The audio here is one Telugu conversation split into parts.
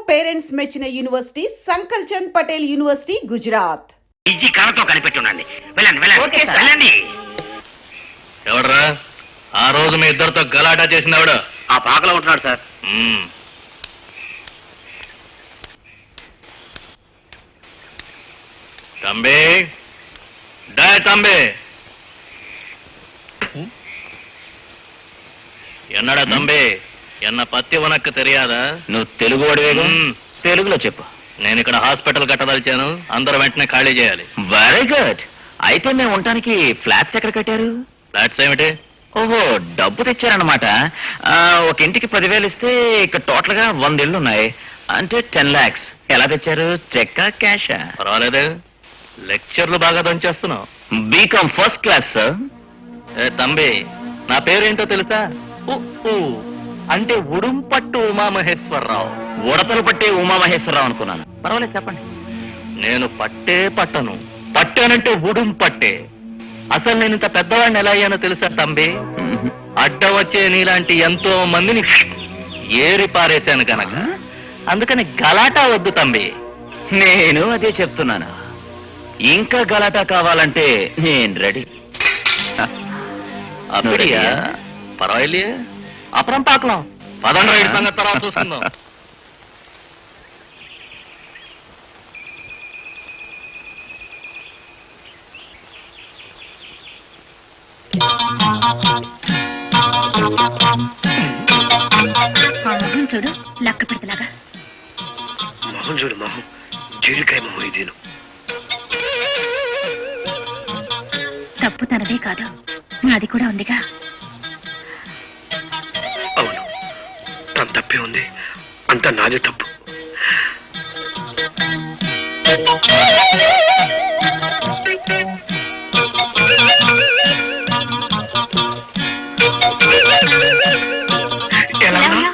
పేరెంట్స్ మెచ్చిన university Sankalchand Patel university Gujarat. ఈజీ కళతో కనిపెట్టి ఉండండి. వెళ్ళండి. ఎవడరా ఆ రోజు మీ ఇద్దరితో గలాటా చేసినవాడు? ఆ పాకలో ఉంటున్నాడు సార్. தம்பி டே தம்பி, என்னடா தம்பி, என்ன பத்தி உனக்கு தெரியாదా? నువ్వు తెలుగు వాడివేగా, తెలుగులో చెప్పు. నేను ఇక్కడ హాస్పిటల్ కట్టదలిచాను, అందరూ వెంటనే ఖాళీ చేయాలి. Very good. అయితే మేము ఉండటానికి ఫ్లాట్స్ ఎక్కడ కట్టారు? ఫ్లాట్స్ ఏమిటి? ఓహో, డబ్బు తెచ్చారన్నమాట. ఒక ఇంటికి 10,000 ఇస్తే ఇక్కడ టోటల్ గా 100 ఇళ్ళు ఉన్నాయి, అంటే 10 lakhs. ఎలా తెచ్చారు? చెక్కా క్యాషా? పర్వాలేదు, లెక్చర్లు బాగా దంచేస్తున్నావు. BCom first class sir. ఏ తంబి, నా పేరేంటో తెలుసా? అంటే ఉడుంపట్టు ఉమామహేశ్వరరావు. ఉడతలు పట్టే ఉమామహేశ్వరరావు అనుకున్నాను. పర్వాలేదు, చెప్పండి. నేను పట్టే పట్టను, పట్టానంటే ఉడుం పట్టే. అసలు నేను ఇంత పెద్దవాడిని ఎలా అయ్యానో తెలుసా తంబి? అడ్డ వచ్చే నీలాంటి ఎంతో మందిని ఏరి పారేశాను కనుక. అందుకని గలాటా వద్దు తంబి. నేను అదే చెప్తున్నాను. ఇంకా గలాటా కావాలంటే నేను రెడీ. அப்படியா? பரவாயில்லையே, அப்புறம் பார்க்கலாம். 15 సంగతి తర్వాత చూసుకుందాం. చూడు, లక్క పెడతలాగా మొహం చూడు, మొహం జీడికాయ మొహం. ఇదేను తప్పు తనదే కాదు, నాది కూడా ఉందిగా. అవును, తన తప్పే ఉంది, అంత నాదే తప్పు. ఎలా ఉన్నా?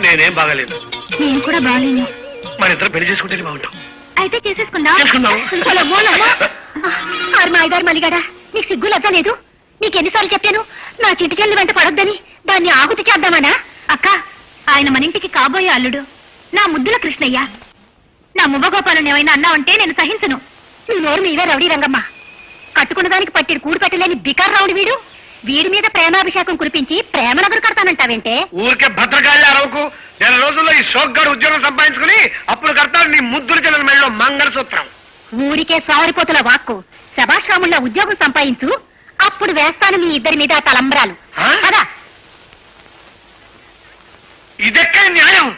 నేనేం బాగాలేదు. నేను కూడా బాగాలేను. మన ఇద్దరు పెళ్లి చేసుకుంటేనే బాగుంటాం. అయితే చేసేసుకుందాం. చేసుకుందాం. మా ఐదారు మలిగాడా, నీకు సిగ్గు లెక్క లేదు? నీకెన్నిసార్లు చెప్పాను నా చిటి చెల్లి వెంట పడొద్దని? దాన్ని ఆహుతి చేద్దామనా? అక్క, ఆయన మన ఇంటికి కాబోయే అల్లుడు, నా ముద్దుల కృష్ణయ్య. నా మువ్వగోపాలను ఏమైనా అన్నావంటే నేను సహించను. నీ నోరు మీవే రౌడీ రంగమ్మ. కట్టుకున్న దానికి పట్టిన కూడు పెట్టలేని బికార్ రౌడి వీడు. వీడి మీద ప్రేమాభిషేకం కురిపించి ప్రేమ నగరు కడతానంటావేంటే? ఊరికే భద్రకాళి అరవకు. 2 రోజుల్లో ఈ షోక్గాడు ఉద్యోగం సంపాదించుకుని అప్పుడు కడతాడు నీ ముద్దుల చెల్లెల మెళ్ళలో మంగళసూత్రం. ఊరికే సావరిపోతుల వాక్కు. శభాశ్రాముళ్ళ ఉద్యోగం సంపాదించు, అప్పుడు వేస్తాను మీ ఇద్దరి మీద తలంబ్రాలు. కదా, ఇదెక్కడ న్యాయం?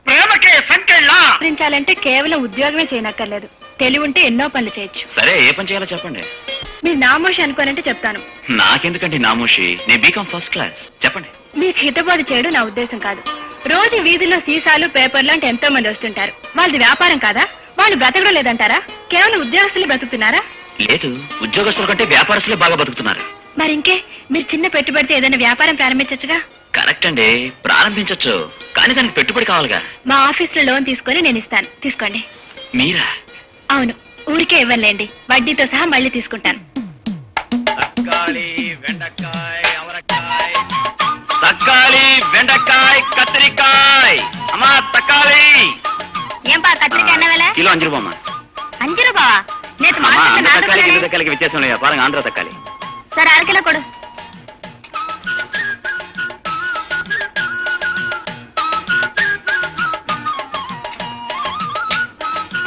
ప్రేమకే సంకెళ్ళా? ప్రించాలంటే కేవలం ఉద్యోగమే చేయనక్కర్లేదు, తెలివి ఉంటే ఎన్నో పనులు చేయొచ్చు. సరే, ఏ పని చేయాలో చెప్పండి. మీరు నామోషి అనుకోనంటే చెప్తాను. నాకెందుకంటే నామోషి, నేను బీకామ్ ఫస్ట్ క్లాస్. చెప్పండి. మీకు హితబోధ చేయడం నా ఉద్దేశం కాదు. రోజు వీధిలో సీసాలు, పేపర్లు అంటే ఎంతో మంది వస్తుంటారు. వాళ్ళది వ్యాపారం కాదా? వాళ్ళు బ్రతకడం లేదంటారా? కేవలం ఉద్యోగస్తులు బతుకుతున్నారా? లేదు, ఉద్యోగస్తుల కంటే వ్యాపారస్తులే బాగా బతుకుతున్నారు. మరింకే, మీరు చిన్న పెట్టుబడితో ఏదైనా వ్యాపారం ప్రారంభించచ్చుగా. కరెక్ట్ అండి, ప్రారంభించొచ్చు, కానీ దానికి పెట్టుబడి కావాలిగా. మా ఆఫీస్ లో లోన్ తీసుకొని నేను ఇస్తాను, తీసుకోండి. మీరా? అవును, ఊరికే ఇవ్వలేండి, వడ్డీతో సహా మళ్ళీ తీసుకుంటాను. తక్కాలి, బెండకాయ, అవరకాయ. తక్కాలి, బెండకాయ, కత్తిరికాయ. అమ్మా తక్కాలి. ఏం పా కత్తిరికాయ అన్నవేళ? కిలో 5 రూపాయమ్మా. 5 రూపాయా? నేను తక్కాలి కిలో తక్కాలికి వ్యత్యాసం లేదా? పారంగా ఆంధ్ర తక్కాలి. సరే, 1/2 కిలో కొడు.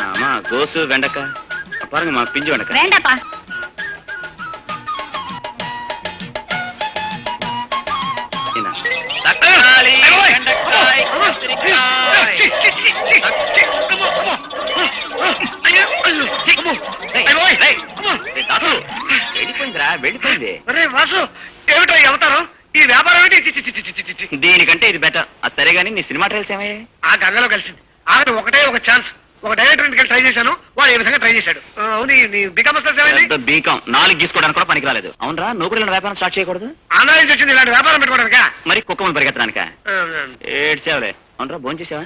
అమ్మా గోసు బెండకాయ పారంగా, మా పిండి బెండకాయ. వేండపా. తక్కాలి, బెండకాయ, కత్తిరికాయ. వెళ్ళిపోయిందిరా, వెళ్ళిపోయింది. వాసు, ఏమిటో అవతారం? ఈ వ్యాపారం దీనికంటే ఇది బెటర్. అది సరే గానీ నీ సినిమా ట్రైల్స్ ఏమయ్యాయి? ఆ గంగలో కలిసింది. ఆఖరి ఒకటే ఒక ఛాన్స్. ఒక డైరెక్టర్ ఇంటికి ట్రై చేశాను, వాడు ఏ విధంగా ట్రై చేశాడు. అవును, నీ బీకామ్ బీకామ్ 4 గీసుకోవడానికి కూడా పనికి రాలేదు. అవునరా, నువ్వు కూడా ఇలాంటి వ్యాపారం స్టార్ట్ చేయకూడదు? ఆంధ్ర నుంచి వచ్చింది ఇలాంటి వ్యాపారం పెట్టుకోవడానికా? మరి కుక్కమని పరిగెత్తడానిక? ఏడ్చావులే. అవునరా, భోజనం చేసావా?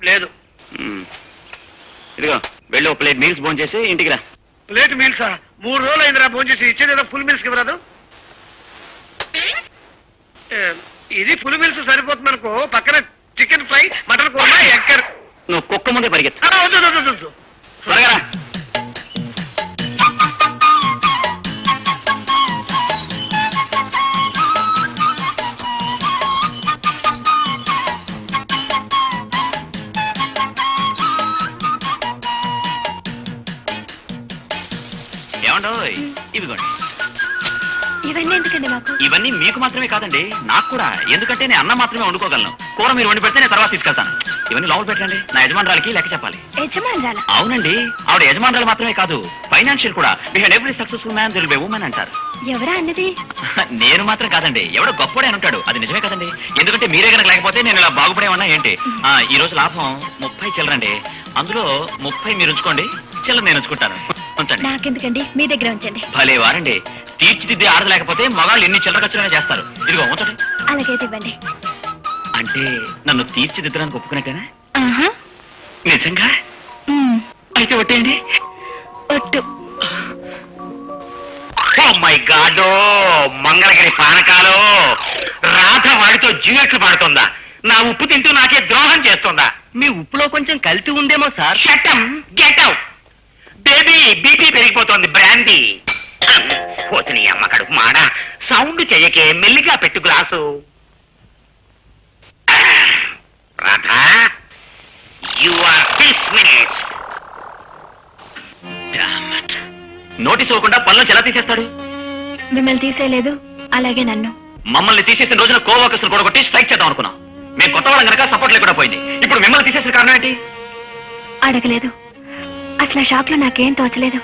లేదు. ఇదిగో వెళ్ళి ఒక ప్లేట్ మీల్స్ భోజనం చేసి ఇంటికి రా. ప్లేట్ మీల్సా? 3 రోజులు అయిందిరా భోజనం చేసి. ఇచ్చేది ఏదో ఫుల్ మీల్స్ ఇవ్వరాదు? ఇది ఫుల్ మీల్స్ సరిపోతుంది అనుకో. పక్కన చికెన్ ఫ్రై, మటన్ ముందే పరిగెత్తు. వద్దు, వద్దు, వద్దు, వద్దు. త్వరగా రా. ఏమండోయ్, ఇదిగోండి. ఇవన్నీ ఎందుకండి మాకు? ఇవన్నీ మీకు మాత్రమే కాదండి, నాకు కూడా. ఎందుకంటే నేను అన్నం మాత్రమే వండుకోగలను. కూర మీరు వండి పెడితే నేను తర్వాత తీసుకెళ్తాను. ఇవన్నీ లోపల పెట్టండి. నా యజమానురాలకి లెక్క చెప్పాలి. యజమానురాలా? అవునండి, ఆవిడ యజమానురాలు మాత్రమే కాదు, ఫైనాన్షియల్ కూడా. Behind every successful man there will be a woman అంటారు. ఎవరా అన్నది? నేను మాత్రం కాదండి, ఎవడో గొప్పడే అని ఉంటాడు. అది నిజమే కదండి. ఎందుకంటే మీరే కనుక లేకపోతే నేను ఇలా బాగుపడేమన్నా ఏంటి. ఈ రోజు లాభం 30 చిల్లరండి. అందులో 30 మీరు ఉంచుకోండి, చిల్లర నేను ఉంచుకుంటాను. ఉంచండి. నాకెందుకండి, మీ దగ్గర ఉంచండి. భలే వారండి, తీర్చిదిద్ది ఆడదు లేకపోతే మగాళ్ళు ఎన్ని చిల్లర ఖర్చులైనా చేస్తారు. ఇదిగో ఉంచండి. అలాగైతే ఇవ్వండి. అంటే నన్ను తీర్చిదిద్దడానికి ఒప్పుకున్నట్టేనా? ఆహా. నిజంగా? ఉమ్. అయితే ఒట్టేయండి. ఒట్టు. ఓ మై గాడ్, మంగళగిరి పానకాలు. రాధ వాడితో జ్యూయెట్లు పాడుతుందా? నా ఉప్పు తింటూ నాకే ద్రోహం చేస్తుందా? మీ ఉప్పులో కొంచెం కల్తీ ఉందేమో సార్. షటం, గెట్ అవుట్. బేబీ బీపీ పెరిగిపోతోంది, బ్రాండీ. పోతుని అమ్మ కడుపు మాడ. సౌండ్ చెయ్యకే, మెల్లిగా పెట్టు glass. Radha, you are dismissed. Notice ఇవ్వకుండా పనులు ఎలా తీసేస్తాడు? మిమ్మల్ని తీసేయలేదు, అలాగే నన్ను. మమ్మల్ని తీసేసిన రోజున కోవర్కర్స్ కూడా కొట్టి స్ట్రైక్ చేద్దాం అనుకున్నాం. మేము కొత్త వాళ్ళం కనుక సపోర్ట్ లేకుండా పోయింది. ఇప్పుడు మిమ్మల్ని తీసేసిన కారణం ఏంటి? అడగలేదు. అసలు షాక్ లో నాకేం తోచలేదు.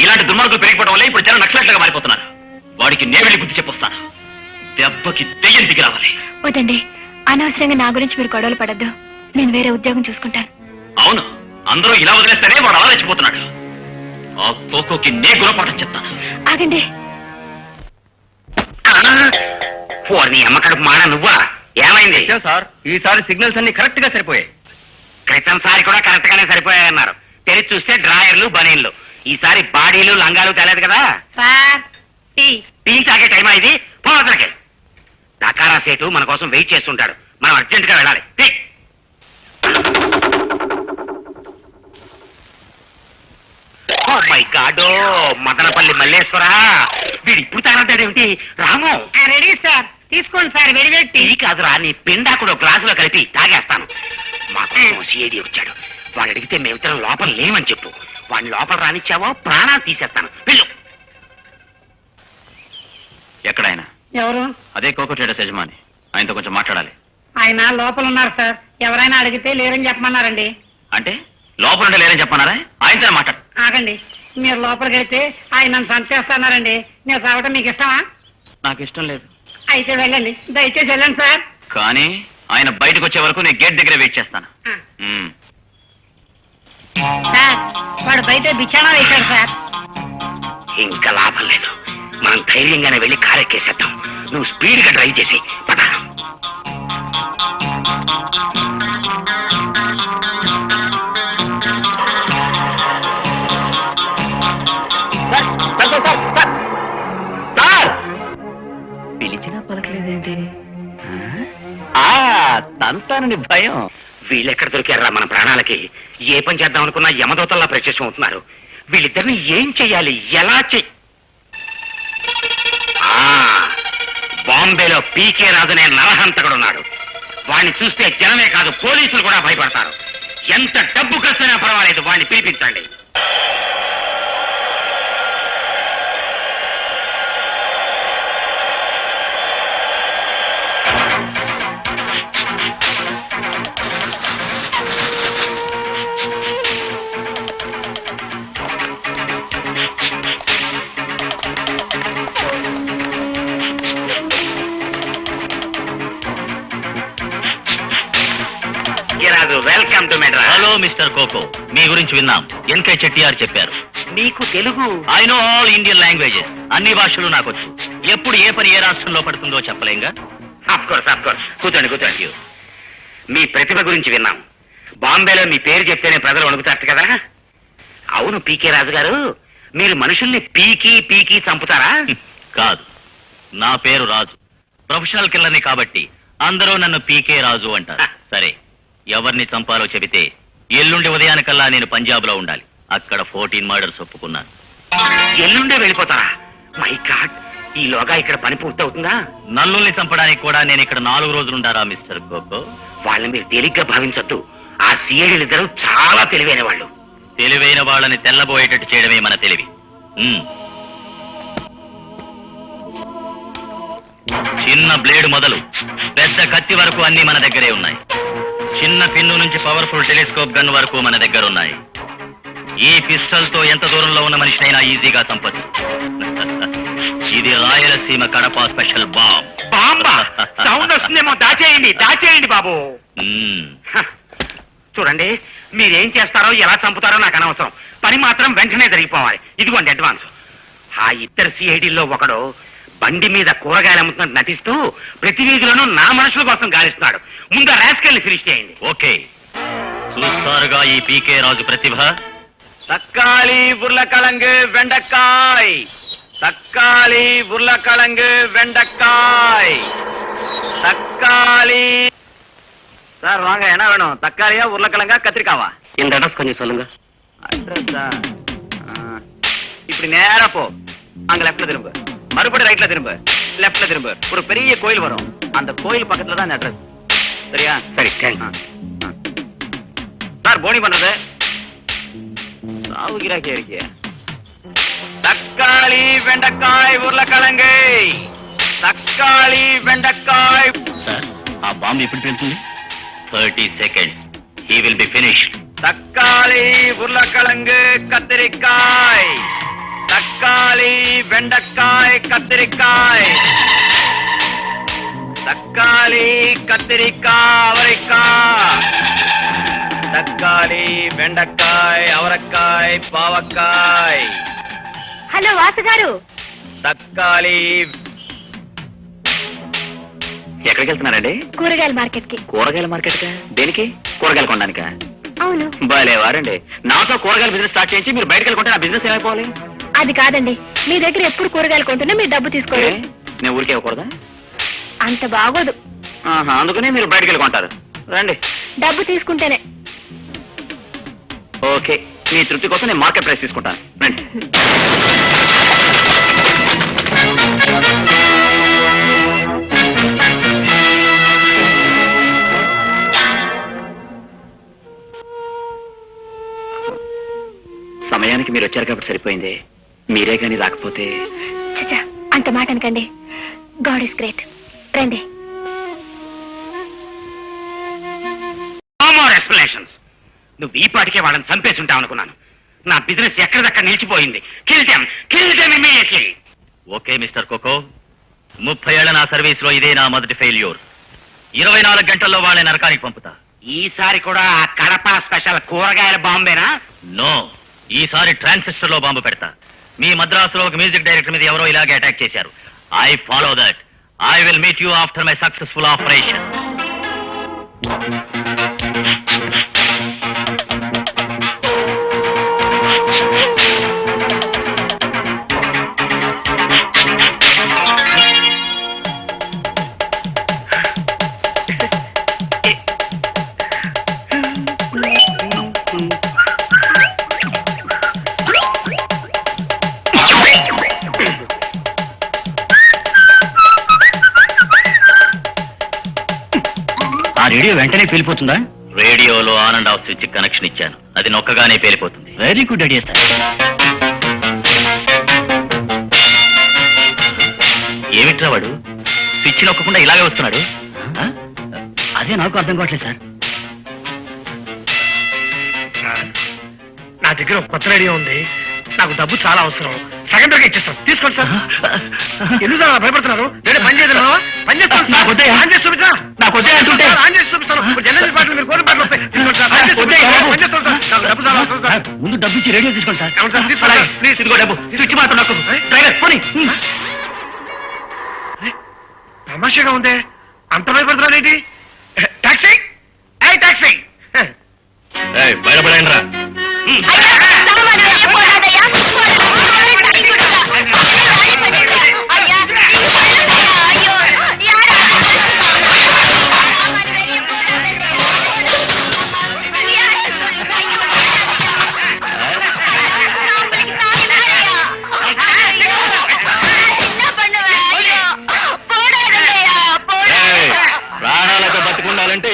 ఇలాంటి దుర్మార్గులు పెరిగిపోవడం వల్ల ఇప్పుడు జనం నక్సలైట్లుగా మారిపోతున్నారు. వాడికి నేను వెళ్ళి బుద్ధి చెప్పొస్తాను. దెబ్బకి దెయ్యం దిగి రావాలి. వద్దండి, అనవసరంగా నా గురించి మీరు గొడవలు పడద్దు. నేను వేరే ఉద్యోగం చూసుకుంటాను. అవును, అందరూ ఇలా వదిలేస్తేనే వాడు అలా రెచ్చిపోతున్నాడు. ఆ కోకోకి నే గుణపాఠం చెప్తాను. ఆగండి. నీ అమ్మ కడుపు మాడ, నువ్వా? ఏమైంది సార్, ఈసారి సిగ్నల్స్ అన్ని కరెక్ట్ గా సరిపోయాయి. క్రితం సారి కూడా కరెక్ట్ గానే సరిపోయాయన్నారు. తెరిచి చూస్తే డ్రాయర్లు, బనీన్లు. ఈసారి బాడీలు, లంగాలు తేలేదు కదా. టీ తాగే టైమా ఇది? పోవతలకి. డకారా సేటు మన కోసం వెయిట్ చేస్తుంటాడు. మనం అర్జెంట్ గా వెళ్ళాలి. ఓ మై గాడ్, మదనపల్లి మల్లేశ్వరా, వీడు ఇప్పుడు తానంటాడేమిటి? రాము, రెడీ సార్, తీసుకోండి సార్. టీ కాదురా, నీ పిండాకుడు గ్లాసులో కలిపి తాగేస్తాను. మాకు సిఐడి వచ్చాడు. వాడు అడిగితే మేమిద్దరం లోపల లేమని చెప్పు. వాడిని లోపల రానిచ్చావో ప్రాణాలు తీసేస్తాను. వెళ్ళు. ఎక్కడైనా? ఎవరు? అదే కోకో ట్రేడర్స్ యజమాని, ఆయనతో కొంచెం మాట్లాడాలి. ఆయన లోపల ఉన్నారు సార్. ఎవరైనా అడిగితే లేరని చెప్పమన్నారండి. అంటే లోపల ఉంటే లేరని చెప్పన్నారా? ఆయనతో మాట్లాడు. ఆగండి, మీరు లోపలికి వెళ్తే ఆయన నన్ను చంపేస్తున్నారండి. నేను చావటం మీకు ఇష్టమా? నాకు ఇష్టం లేదు. అయితే వెళ్ళండి, దయచేసి వెళ్ళండి సార్. కానీ ఆయన బయటకు వచ్చే వరకు నేను గేట్ దగ్గర వెయిట్ చేస్తాను. సార్, వాడు బయట బిచ్చానా వేశాడు సార్. ఇంకా లాభం లేదు. మనం ధైర్యంగానే వెళ్ళి కారెక్కేసేద్దాం. నువ్వు స్పీడ్ గా డ్రైవ్ చేసి పద. పిలిచినా పలకలేదేంటి? తంతానని భయం. వీళ్ళెక్కడ దొరికారా మన ప్రాణాలకి? ఏ పని చేద్దాం అనుకున్నా యమదూతల్లా ప్రత్యక్షం అవుతున్నారు. వీళ్ళిద్దరిని ఏం చెయ్యాలి, ఎలా బాంబేలో పీకే రాజునే నరహంతకుడున్నాడు. వాణ్ణి చూస్తే జనమే కాదు, పోలీసులు కూడా భయపడతారు. ఎంత డబ్బు ఖర్చైనా పర్వాలేదు, వాణ్ణి పిలిపించండి. Welcome to Madras. Hello mister Coco, మీ గురించి విన్నాం. ఎన్కే చెట్టిఆర్ చెప్పారు. నీకు Telugu? I know all Indian languages. అన్ని భాషలు నాకొచ్చు. ఎప్పుడు ఏ పని ఏ రాష్ట్రంలో పడుతుందో చెప్పలేంగా. Of course. కూర్చోండి. మీ ప్రతిభ గురించి విన్నాం. బాంబేలో మీ పేరు చెప్తేనే ప్రజలు వణుకుతారు కదా. అవును పీకే రాజు గారు, మీరు మనుషుల్ని పీకి చంపుతారా? కాదు, నా పేరు రాజు. ప్రొఫెషనల్ కిల్లర్ని కాబట్టి అందరూ నన్ను పీకే రాజు అంటారు. సరే, ఎవరిని చంపాలో చెబితే ఎల్లుండి ఉదయానికల్లా నేను పంజాబ్ లో ఉండాలి. అక్కడ 14 మర్డర్స్ ఒప్పుకున్నాను. ఎల్లుండే వెళ్ళిపోతారా? మై గాడ్, ఈలోగా ఇక్కడ పని పూర్తవుతుందా? నల్లుల్ని చంపడానికి కూడా నేను ఇక్కడ 4 రోజులుండారా మిస్టర్ కోకో? వాళ్ళని మీరు తేలిగ్గా భావించొద్దు. ఆ సిఐడీలు ఇద్దరు చాలా తెలివైన వాళ్ళు. తెలివైన వాళ్ళని తెల్లబోయేటట్టు చేయడమే మన తెలివి. చిన్న బ్లేడ్ మొదలు పెద్ద కత్తి వరకు అన్ని మన దగ్గరే ఉన్నాయి. చిన్న పిన్ను నుంచి పవర్ఫుల్ టెలిస్కోప్ గన్ వరకు మన దగ్గర ఉన్నాయి. ఈ పిస్టల్ తో ఎంత దూరంలో ఉన్న మనిషినైనా ఈజీగా చంపచ్చు. ఇది రాయలసీమ కడప స్పెషల్ బాంబ్. బాంబా? సౌండ్ వస్తుందేమో, దాచేయండి దాచేయండి బాబు. హ, చూడండి, మీరేం చేస్తారో ఎలా చంపుతారో నాకు అనవసరం. పని మాత్రం వెంటనే జరిగిపోవాలి. ఇదిగోండి అడ్వాన్స్. ఆ ఇద్దరు సిఐడీల్లో ఒకడు బండి మీద కూరగాయలు అమ్ముతున్నట్టు నటిస్తూ ప్రతి వీధిలోనూ నా మనుషుల కోసం గాలిస్తున్నాడు. ముందు రాస్కెల్ని ఫినిష్ చేయండి. ఓకే, చూస్తారుగా ఈ పీకే రాజు ప్రతిభ. தக்காளி உருளைக்கிழங்கு வெண்டைக்காய், தக்காளி உருளைக்கிழங்கு வெண்டைக்காய், தக்காளி. சார் வாங்க, என்ன வேணும்? தக்காளியா உருளைக்கிழங்கா கத்திரிக்காவா? இந்த அட்ரஸ் கொஞ்சம் சொல்லுங்க. அட்ரஸா? இப்படி நேரா போ, அங்க லெஃப்ட்ல திரும்ப, மறுபடியும் ரைட்ல திரும்ப, லெஃப்ட்ல திரும்ப, ஒரு பெரிய கோயில் வரும். அந்த கோயில் பக்கத்துல தான் இந்த அட்ரஸ். சரியா? சரி, தேங்க்ஸ். சார் போனி பண்றது சாவுகிறாக்கே இருக்கிய. தக்காளி வெண்டைக்காய் உருளைக்கிழங்கு, தக்காளி வெண்டைக்காய். సార్, ఆ బాంబు ఎప్పుడు పెళ్తుంది? 30 seconds. He will be finished. தக்காளி உருளைக்கிழங்கு கத்திரிக்காய், தக்காளி வெண்டைக்காய் கத்திரிக்காய், தக்காளி கத்திரிக்காய் அவரைக்காய், தக்காளி வெண்டைக்காய் அவரைக்காய் பாவக்காய். హలో వాసు గారు, తక్కాలి. ఎక్కడికి వెళ్తున్నారండి? కూరగాయల మార్కెట్ కి. కూరగాయల మార్కెట్ కా? దేనికి? కూరగాయలు కొనడానికా? అవును. భలేవారండి. నాతో కూరగాయల బిజినెస్ స్టార్ట్ చేయించి మీరు బయటకు వెళ్ళుకుంటే నా బిజినెస్ ఏమైపోవాలి? అది కాదండి, మీ దగ్గర ఎప్పుడు కూరగాయలు కొంటున్నా మీరు డబ్బు తీసుకోండి. నేను ఊరికే ఇవ్వకూడదా? అంత బాగోదు. అందుకనే మీరు బయటకు వెళ్ళుకుంటారు. రండి. డబ్బు తీసుకుంటేనే. ఓకే, మీ తృప్తి కోసం నేను మార్కెట్ ప్రైస్ తీసుకుంటాను. రండి. సమయానికి మీరు వచ్చారు కాబట్టి సరిపోయింది. మీరే కానీ రాకపోతే. చచ్చా, అంత మాట అనకండి. God is great. రండి. ఎక్స్ప్లెనేషన్స్. నువ్వు ఈ పాటికే వాళ్ళని చంపేసి ఉంటావు అనుకున్నాను. నా బిజినెస్ ఎక్కడిదక్కడ నిలిచిపోయింది. Kill them immediately. Okay mister Coco, 30 ఏళ్ల నా సర్వీస్ లో ఇదే నా మొదటి ఫెయిల్యూర్. 24 గంటల్లో వాళ్ళని నరకానికి పంపుతా. ఈసారి కూడా ఆ కడప స్పెషల్ కూరగాయల బాంబేనా? నో, ఈసారి ట్రాన్సిస్టర్ లో బాంబు పెడతా. మీ మద్రాసులో ఒక మ్యూజిక్ డైరెక్టర్ మీద ఎవరో ఇలాగే అటాక్ చేశారు. I follow that. I will meet you after my successful operation. Radio వెంటనే పేలిపోతుందా? రేడియోలో on and off switch connection ఇచ్చాను. అది నొక్కగానే పేలిపోతుంది. Very good idea sir. ఏమిట్రా వాడు స్విచ్ నొక్కకుండా ఇలాగే వస్తున్నాడు? అదే నాకు అర్థం కావట్లేదు సార్. నా దగ్గర ఒక కొత్త రేడియో ఉంది. నాకు డబ్బు చాలా అవసరం. సగం ధరగా ఇచ్చేస్తాను, తీసుకోండి సార్. ఎందుకు సార్ అలా భయపడుతున్నారు? నేను పని చేయదు పని చేస్తాను సార్. ఆన్ చేసి చూపిస్తా. ఆన్ చేసి చూపిస్తాను. జనరల్ పాటలు మీరు కోరి పాటలు వస్తాయి. తీసుకోండి సార్. పని చేస్తాను సార్. నాకు డబ్బు చాలా అవసరం సార్. ముందు డబ్బు ఇచ్చి రేడియో తీసుకోండి సార్. అవును సార్, తీసుకోండి. ప్లీజ్ ఇదిగో డబ్బు. స్విచ్ మాత్రం నొక్కు. డ్రైవర్ పోనీ. తమాషగా ఉంది. అంత భయపడుతున్నాడు ఏంటి? Taxi, taxi. బయటపడండి రా.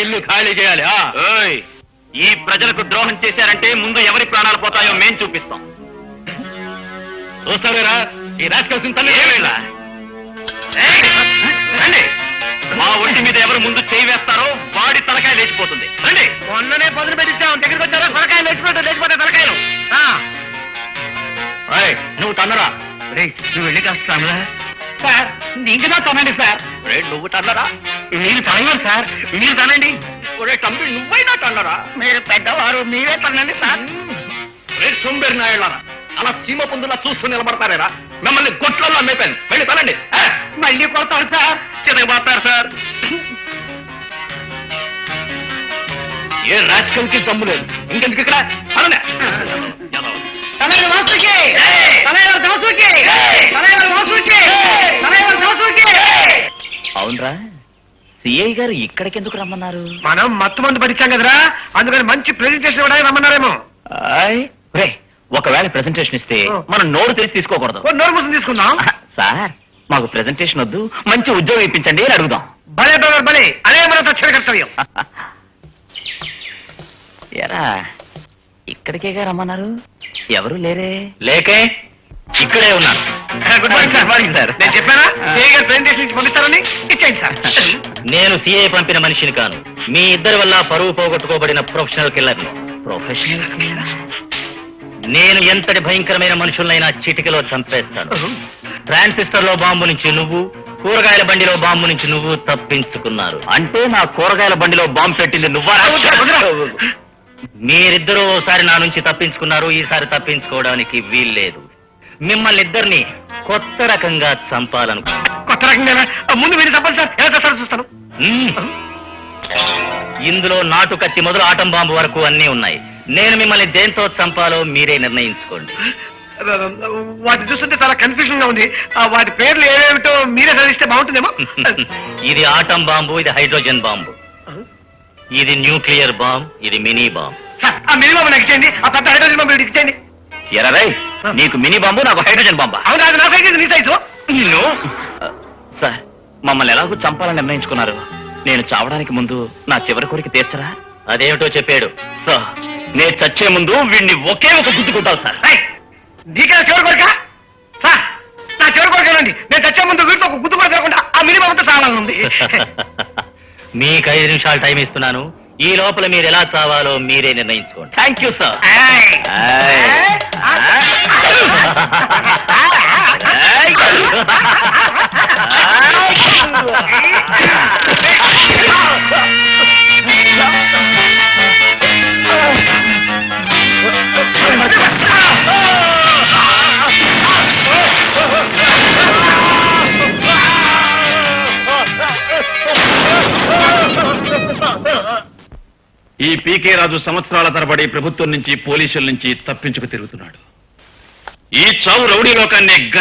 ఇల్లు ఖాళీ చేయాలి ఓయ్, ఈ ప్రజలకు ద్రోహం చేశారంటే ముందు ఎవరి ప్రాణాలు పోతాయో మేం చూపిస్తాం. చూస్తావేరా ఈ రాజకీయ ఏమైందా? రండి, మా ఒంటి మీద ఎవరు ముందు చేయి వేస్తారో వాడి తలకాయ లేచిపోతుంది. రండి. మొన్ననే పదులు పెట్టించాం, దగ్గరికి వచ్చారా తలకాయలు లేచిపోతే తలకాయలు. నువ్వు తన్నరా నువ్వు వెళ్ళి కాస్తానురా సార్. ఇంకా తనండి సార్. నువ్వు తన్నరా మీరు తనవారు సార్, మీరు తనండి. తమ్మి నువ్వైనా తన్నరా మీరు పెద్దవారు, మీరే తనండి సార్. సొంబేరి నాయుళ్ళారా అలా సీమ పొందులా చూస్తూ నిలబడతారేరా? మిమ్మల్ని గొట్లలో అమ్మేపాను. వెళ్ళి తనండి. మళ్ళీ కొడతారు సార్. చిన్నబాతారు సార్. ఏ రాజకీయాలకి దమ్ము లేదు. ఇంకెందుకు ఇక్కడ అననే తలైన వాసుకి, తలైన దాసుకి, తలైన వాసుకి, తలైన దాసుకి. అవునరా, సిఐ గారు ఇక్కడికెందుకు రమ్మన్నారు? మనం మత్తు మందు పట్టించాం కదరా, అందుకని మంచి ప్రెజెంటేషన్ ఇవ్వడానికి రమ్మన్నారేమో. రే, ఒకవేళ ప్రెజెంటేషన్ ఇస్తే మనం నోరు తెరిచి తీసుకోకూడదు. నోరు మూసుకుని తీసుకుందాం. సార్, మాకు ప్రెజెంటేషన్ వద్దు, మంచి ఉద్యోగం ఇప్పించండి అని అడుగుదాం. భలే బ్రదర్ భలే, అదే మన తక్షణ కర్తవ్యం. ఎరా, ఇక్కడికేగా రమ్మన్నారు, ఎవరు లేరే? లేకే ఇక్కడే ఉన్నాను. Good morning sir. Morning sir. నేను చెప్పానా సిఐ గారు ప్రెజెంటేషన్ ఇచ్చి పంపిస్తారని? ఇచ్చేయండి సార్. నేను సిఐ పంపిన మనిషిని కాను. మీ ఇద్దరి వల్ల పరువు పోగొట్టుకోబడిన ప్రొఫెషనల్ కిల్లర్ని. ప్రొఫెషనల్. నేను ఎంతటి భయంకరమైన మనుషులనైనా చిటికలో చంపేస్తాను. ట్రాన్సిస్టర్ లో బాంబు నుంచి నువ్వు, కూరగాయల బండిలో బాంబు నుంచి నువ్వు తప్పించుకున్నారు. అంటే నా కూరగాయల బండిలో బాంబు పెట్టింది నువ్వా? మీరిద్దరూ ఓసారి నా నుంచి తప్పించుకున్నారు, ఈసారి తప్పించుకోవడానికి వీల్లేదు. మిమ్మల్ని ఇద్దరిని కొత్త రకంగా చంపాలనుకున్నాను. కొత్త రకంగా ముందు మీరు చెప్పండి సార్, ఎలా చేస్తారో చూస్తాను. ఇందులో నాటు కత్తి మొదలు ఆటం బాంబు వరకు అన్నీ ఉన్నాయి. నేను మిమ్మల్ని దేంతో చంపాలో మీరే నిర్ణయించుకోండి. వాటి చూస్తుంటే చాలా కన్ఫ్యూజన్ గా ఉంది. వాటి పేర్లు ఏమేమిటో మీరే చదివిస్తే బాగుంటుందేమో. ఇది ఆటం బాంబు, ఇది హైడ్రోజన్ బాంబు, ఇది న్యూక్లియర్ బాంబ్, ఇది మినీ బాంబ్. సార్, ఆ మినీ బాంబు నాకు ఇచ్చేయండి, ఆ పెద్ద హైడ్రోజన్ బాంబు వీడికి ఇచ్చేయండి. ఎరరై, నీకు మినీ బాంబు, నాకు హైడ్రోజన్ బాంబా? అవును, అది నా సైజు, నీ సైజు. నిన్ను సార్, మమ్మల్ని ఎలాగో చంపాలని నిర్ణయించుకున్నారు. నేను చావడానికి ముందు నా చివరి కోరిక తీర్చరా? అదేమిటో చెప్పాడు. సార్, నేను చచ్చే ముందు వీడిని ఒకే ఒక గుద్దుకుంటాను సార్. నీకే చివరి కోరిక సార్? నా చివరి కోరికనండి, నేను చచ్చే ముందు వీటితో ఒక గుర్తు కూడా తిరగకుండా ఆ మినీ బాంబుతో చాలాలని ఉంది. మీకు 5 నిమిషాలు టైం ఇస్తున్నాను. ఈ లోపల మీరు ఎలా చావాలో మీరే నిర్ణయించుకోండి. Thank you sir. ఈ పీకే రాజు సంవత్సరాల తరబడి ప్రభుత్వం నుంచి, పోలీసుల నుంచి తప్పించుకు తిరుగుతున్నాడు. ఈ చావు రౌడీ లోకాన్ని